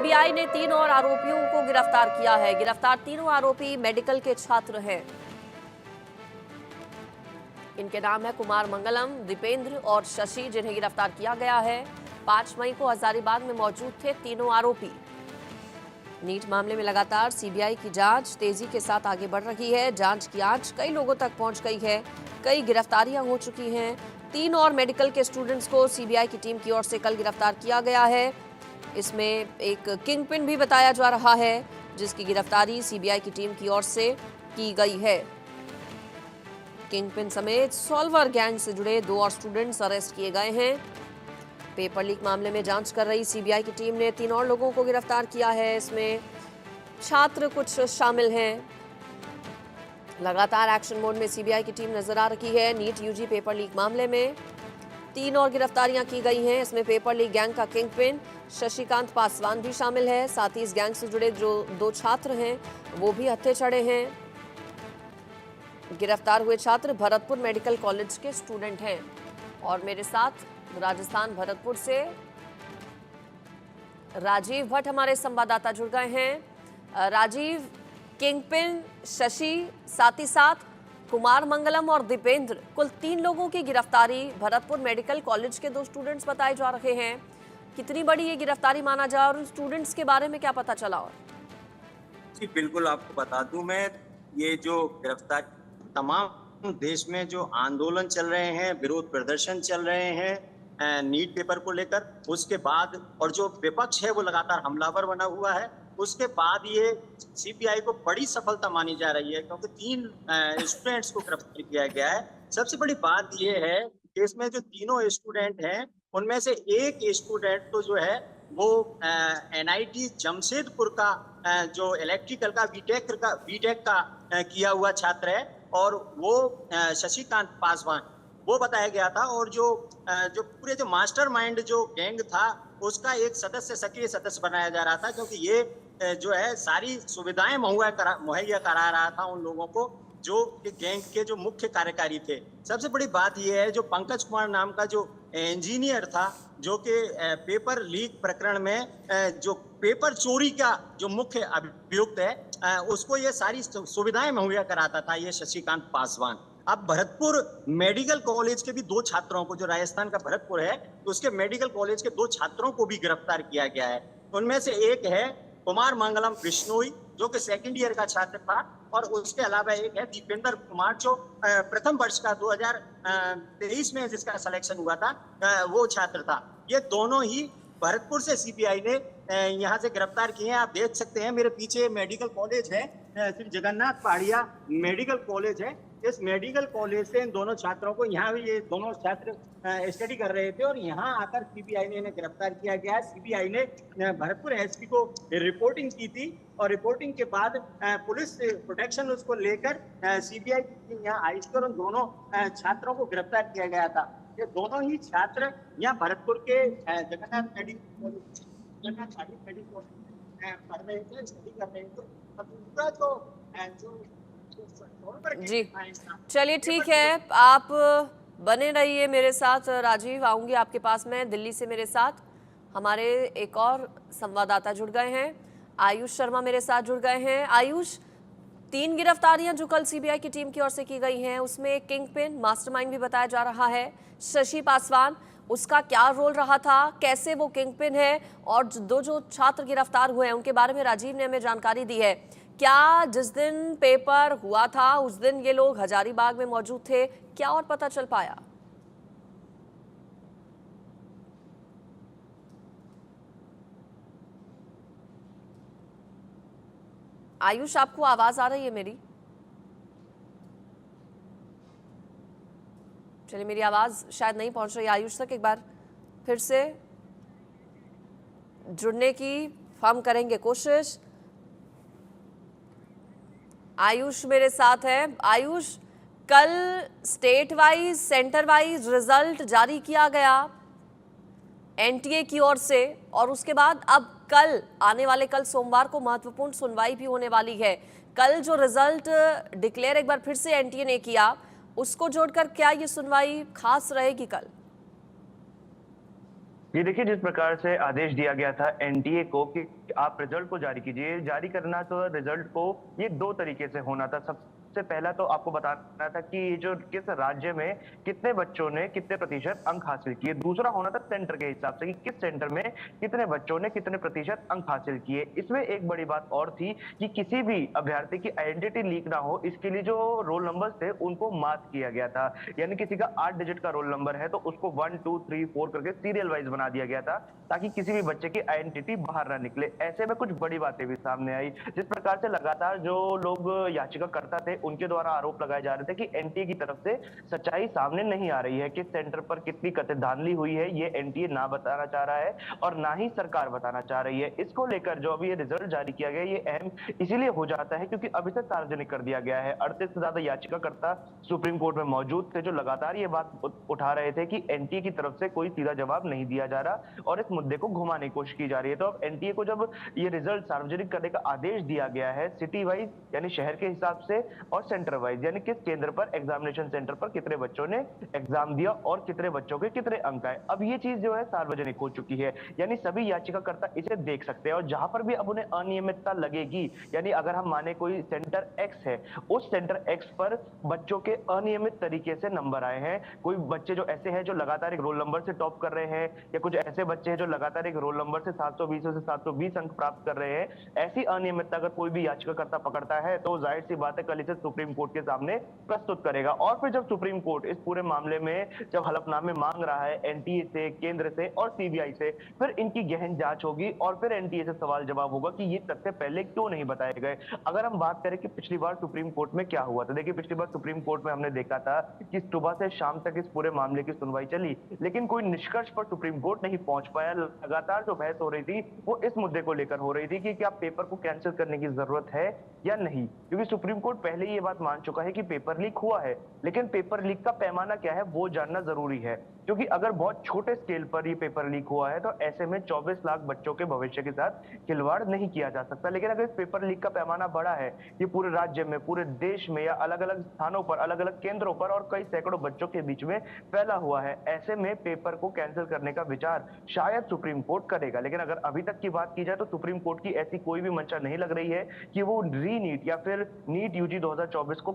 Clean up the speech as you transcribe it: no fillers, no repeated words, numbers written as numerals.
CBI ने 3 और आरोपियों को गिरफ्तार किया है। गिरफ्तार तीनों आरोपी मेडिकल के छात्र हैं। इनके नाम है कुमार मंगलम, दीपेंद्र और शशि, जिन्हें गिरफ्तार किया गया है। 5 मई को हजारीबाग में मौजूद थे तीनों आरोपी। नीट मामले में लगातार सीबीआई की जांच तेजी के साथ आगे बढ़ रही है। जांच की आंच कई लोगों तक पहुंच गई है। कई गिरफ्तारियां हो चुकी हैं। 3 और मेडिकल के स्टूडेंट्स को सीबीआई की टीम की ओर से कल गिरफ्तार किया गया है। इसमें एक किंगपिन भी बताया जा रहा है, जिसकी गिरफ्तारी सीबीआई की टीम की ओर से की गई है। किंगपिन समेत सॉल्वर गैंग से जुड़े 2 और स्टूडेंट्स अरेस्ट किए गए हैं। पेपर लीक मामले में जांच कर रही सीबीआई की टीम ने 3 और लोगों को गिरफ्तार किया है। इसमें छात्र कुछ शामिल हैं। लगातार एक्शन मोड में सीबीआई की टीम नजर आ रही है। नीट यूजी पेपर लीक मामले में 3 और गिरफ्तारियां की गई हैं। इसमें पेपर लीक गैंग का किंगपिन शशिकांत पासवान भी शामिल है। साथ ही इस गैंग से जुड़े जो 2 छात्र हैं वो भी हत्थे चढ़े हैं। गिरफ्तार हुए छात्र भरतपुर मेडिकल कॉलेज के स्टूडेंट हैं। और मेरे साथ राजस्थान भरतपुर से राजीव भट्ट हमारे संवाददाता जुड़ गए हैं। राजीव, किंगपिन शशि, साथ ही साथ कुमार मंगलम और दीपेंद्र, कुल 3 लोगों की गिरफ्तारी भरतपुर मेडिकल कॉलेज के 2 स्टूडेंट्स बताए जा रहे हैं। कितनी बड़ी ये गिरफ्तारी माना जाए और उन स्टूडेंट्स के बारे में क्या पता चला? और जी बिल्कुल, आपको बता दूं मैं, ये जो गिरफ्तार तमाम देश में जो आंदोलन चल रहे हैं, विरोध प्रदर्शन चल रहे हैं नीट पेपर को लेकर, उसके बाद और जो विपक्ष है वो लगातार हमलावर बना हुआ है, उसके बाद ये सीबीआई को बड़ी सफलता मानी जा रही है, क्योंकि 3 स्टूडेंट्स को गिरफ्तार किया गया है। सबसे बड़ी बात ये है कि इसमें जो तीनों स्टूडेंट हैं उनमें से एक स्टूडेंट तो जो है वो एनआईटी जमशेदपुर का जो इलेक्ट्रिकल का बीटेक का किया हुआ छात्र है, और वो शशिकांत पासवान वो बताया गया था। और जो पूरे जो मास्टरमाइंड जो गैंग था उसका एक सदस्य, सक्रिय सदस्य बनाया जा रहा था, क्योंकि ये जो है सारी सुविधाएं मुहैया करा रहा था उन लोगों को जो गैंग के जो मुख्य कार्यकारी थे। सबसे बड़ी बात यह है, जो पंकज कुमार नाम का जो इंजीनियर था, जो कि पेपर लीक प्रकरण में जो पेपर चोरी का जो मुख्य अभियुक्त है, उसको ये सारी सुविधाएं मुहैया कराता था ये शशिकांत पासवान। अब भरतपुर मेडिकल कॉलेज के भी 2 छात्रों को, जो राजस्थान का भरतपुर है, तो उसके मेडिकल कॉलेज के 2 छात्रों को भी गिरफ्तार किया गया है। उनमें से एक है कुमार मंगलम बिश्नोई, जो कि 2nd ईयर का छात्र था, और उसके अलावा एक है दीपेंद्र कुमार, जो प्रथम वर्ष का 2023 में जिसका सिलेक्शन हुआ था, वो छात्र था। ये दोनों ही भरतपुर से सीबीआई ने यहाँ से गिरफ्तार किए हैं। आप देख सकते हैं मेरे पीछे मेडिकल कॉलेज है, श्री जगन्नाथ पहाड़िया मेडिकल कॉलेज है। इस मेडिकल कॉलेज से इन दोनों छात्रों को, यहाँ भी ये दोनों छात्र स्टडी कर रहे थे और यहाँ आकर सीबीआई ने इन्हें गिरफ्तार किया गया है। सीबीआई ने भरतपुर एसपी को रिपोर्टिंग की थी, और रिपोर्टिंग के बाद पुलिस प्रोटेक्शन उसको लेकर सीबीआई की टीम यहाँ आई थी और उन दोनों छात्रों को गिरफ्तार किया गया था। ये दोनों ही छात्र यहाँ भरतपुर के जगन्नाथ मेडिकल कॉलेज पढ़ रहे थे, स्टडी कर रहे थे। दूसरा जो जी, चलिए ठीक है, आप बने रहिए मेरे साथ। राजीव, आऊंगी आपके पास में। दिल्ली से मेरे साथ हमारे एक और संवाददाता जुड़ गए हैं, आयुष शर्मा मेरे साथ जुड़ गए हैं। आयुष, 3 गिरफ्तारियां जो कल सीबीआई की टीम की ओर से की गई हैं, उसमें एक किंगपिन, मास्टरमाइंड भी बताया जा रहा है, शशि पासवान, उसका क्या रोल रहा था, कैसे वो किंगपिन है, और जो छात्र गिरफ्तार हुए हैं उनके बारे में राजीव ने हमें जानकारी दी है। क्या जिस दिन पेपर हुआ था उस दिन ये लोग हजारीबाग में मौजूद थे? क्या और पता चल पाया? आयुष, आपको आवाज आ रही है मेरी? चलिए, मेरी आवाज शायद नहीं पहुंच रही आयुष तक। एक बार फिर से जुड़ने की हम करेंगे कोशिश। आयुष मेरे साथ है। आयुष, कल state wise, centre wise result जारी किया गया एनटीए की ओर से, और उसके बाद अब कल आने वाले कल सोमवार को महत्वपूर्ण सुनवाई भी होने वाली है। कल जो रिजल्ट डिक्लेयर एक बार फिर से एनटीए ने किया, उसको जोड़कर क्या ये सुनवाई खास रहेगी कल? ये देखिए, जिस प्रकार से आदेश दिया गया था एनटीए को कि आप रिजल्ट को जारी कीजिए, जारी करना तो रिजल्ट को ये 2 तरीके से होना था। सबसे पहला तो आपको बताना था कि ये जो किस राज्य में कितने बच्चों ने कितने प्रतिशत अंक हासिल किए। दूसरा होना था सेंटर के हिसाब से कि किस सेंटर में कितने बच्चों ने कितने प्रतिशत अंक हासिल किए। इसमें एक बड़ी बात और थी कि किसी भी अभ्यर्थी की आइडेंटिटी लीक ना हो, इसके लिए जो रोल नंबर्स थे उनको मार्क किया गया था। यानी किसी का 8 डिजिट का रोल नंबर है तो उसको 1, 2, 3, 4 करके सीरियल वाइज बना दिया गया था, ताकि किसी भी बच्चे की आइडेंटिटी बाहर ना निकले। ऐसे में कुछ बड़ी बातें भी सामने आई, जिस प्रकार से लगातार जो लोग याचिकाकर्ता थे उनके द्वारा आरोप लगाए जा रहे थे कि एनटीए की तरफ से सच्चाई सामने नहीं आ रही है, किस सेंटर पर कितनी कथित धांधली हुई है ये एनटीए ना बताना चाह रहा है और ना ही सरकार बताना चाह रही है। इसको लेकर जो अभी ये रिजल्ट जारी किया गया, ये अहम इसीलिए हो जाता है क्योंकि अभी तक सार्वजनिक कर दिया गया है। 38 से ज्यादा याचिकाकर्ता सुप्रीम कोर्ट में मौजूद थे जो लगातार ये बात उठा रहे थे कि एनटीए की तरफ से कोई सीधा जवाब नहीं दिया जा रहा और इस मुद्दे को घुमाने की कोशिश की जा रही है। तो अब एनटीए को जब ये रिजल्ट सार्वजनिक करने का आदेश दिया गया है सिटी वाइज यानी शहर के हिसाब से और सेंटर वाइज यानी किस केंद्र पर एग्जामिनेशन सेंटर पर कितने बच्चों ने एग्जाम दिया और कितने बच्चों के कितने अंक आए, अब ये चीज जो है सार्वजनिक हो चुकी है। यानी सभी याचिकाकर्ता इसे देख सकते हैं और जहां पर भी अब उन्हें अनियमितता लगेगी, यानी अगर हम माने कोई सेंटर एक्स है, उस सेंटर एक्स पर बच्चों के अनियमित तरीके से नंबर आए हैं, कोई बच्चे जो ऐसे हैं जो लगातार एक रोल नंबर से टॉप कर रहे हैं या कुछ ऐसे बच्चे हैं जो लगातार एक रोल नंबर से 720 से 720 अंक प्राप्त कर रहे हैं, ऐसी अनियमितता अगर कोई भी याचिकाकर्ता पकड़ता है तो जाहिर सी बात है कल इसे सुप्रीम कोर्ट के सामने प्रस्तुत करेगा। और फिर जब सुप्रीम कोर्ट इस पूरे मामले में जब हलफनामे मांग रहा है एनटीए से, केंद्र से और सीबीआई से, फिर इनकी गहन जांच होगी और फिर एनटीए से सवाल जवाब होगा कि ये तथ्य पहले क्यों नहीं बताए गए। अगर हम बात करें कि पिछली बार सुप्रीम कोर्ट में क्या हुआ था, देखिए पिछली बार सुप्रीम कोर्ट में हमने देखा था कि सुबह से शाम तक इस पूरे मामले की सुनवाई चली, लेकिन कोई निष्कर्ष पर सुप्रीम कोर्ट नहीं पहुंच पाया। लगातार जो बहस हो रही थी वो इस मुद्दे को लेकर हो रही थी कि क्या पेपर को कैंसिल करने की जरूरत है या नहीं, क्योंकि सुप्रीम कोर्ट पहले ही ये बात मान चुका है कि पेपर लीक हुआ है, लेकिन पेपर लीक का पैमाना क्या है वो जानना जरूरी है। क्योंकि अगर बहुत छोटे स्केल पर ये पेपर लीक हुआ है तो ऐसे में 24 लाख बच्चों के भविष्य के साथ खिलवाड़ नहीं किया जा सकता। लेकिन अगर इस पेपर लीक का पैमाना बड़ा है, ये पूरे राज्य में, पूरे देश में या अलग अलग स्थानों पर, अलग अलग केंद्रों पर और कई सैकड़ों बच्चों के बीच में फैला हुआ है, ऐसे में पेपर को कैंसिल करने का विचार शायद सुप्रीम कोर्ट करेगा। लेकिन अगर अभी तक की बात की जाए तो सुप्रीम कोर्ट की ऐसी कोई भी मंशा नहीं लग रही है कि वो री नीट या फिर नीट यूजी 2024 को